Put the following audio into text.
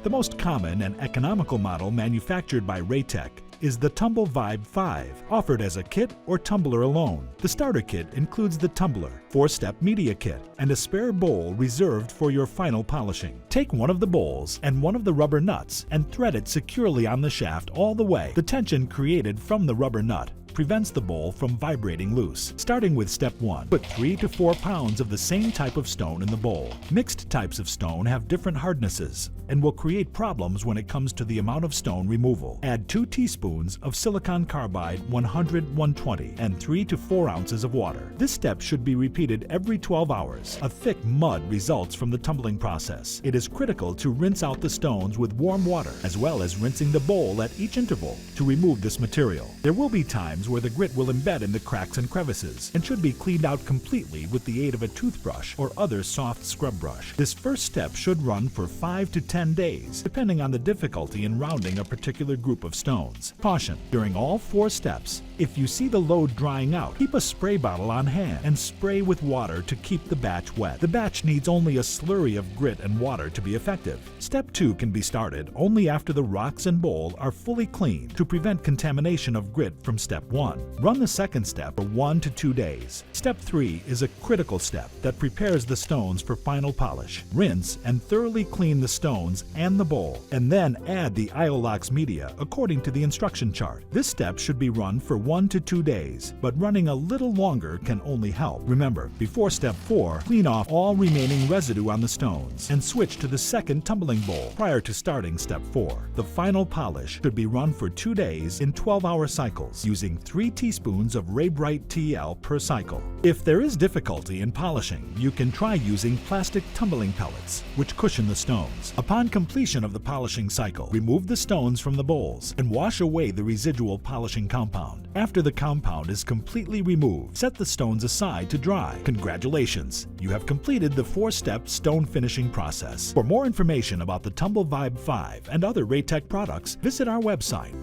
The most common and economical model manufactured by Raytech is the TV-5, offered as a kit or tumbler alone. The starter kit includes the tumbler, 4-step media kit, and a spare bowl reserved for your final polishing. Take one of the bowls and one of the rubber nuts and thread it securely on the shaft all the way. The tension created from the rubber nut prevents the bowl from vibrating loose. Starting with step 1, put 3 to 4 pounds of the same type of stone in the bowl. Mixed types of stone have different hardnesses and will create problems when it comes to the amount of stone removal. Add 2 teaspoons of silicon carbide 100-120 and 3 to 4 ounces of water. This step should be repeated every 12 hours. A thick mud results from the tumbling process. It is critical to rinse out the stones with warm water, as well as rinsing the bowl at each interval to remove this material. There will be times where the grit will embed in the cracks and crevices and should be cleaned out completely with the aid of a toothbrush or other soft scrub brush. This first step should run for 5 to 10 days, depending on the difficulty in rounding a particular group of stones. Caution: during all 4 steps, if you see the load drying out, keep a spray bottle on hand and spray with water to keep the batch wet. The batch needs only a slurry of grit and water to be effective. Step 2 can be started only after the rocks and bowl are fully cleaned to prevent contamination of grit from step 1. Run the second step for 1 to 2 days. Step 3 is a critical step that prepares the stones for final polish. Rinse and thoroughly clean the stones and the bowl, and then add the Iolox media according to the instruction chart. This step should be run for 1 to 2 days, but running a little longer can only help. Remember, before step 4, clean off all remaining residue on the stones and switch to the second tumbling bowl prior to starting step 4. The final polish should be run for 2 days in 12-hour cycles using 3 teaspoons of Ray-Brite TL per cycle. If there is difficulty in polishing, you can try using plastic tumbling pellets, which cushion the stones. Upon completion of the polishing cycle, remove the stones from the bowls and wash away the residual polishing compound. After the compound is completely removed, set the stones aside to dry. Congratulations! You have completed the 4-step stone finishing process. For more information about the TV-5 and other Raytech products, visit our website.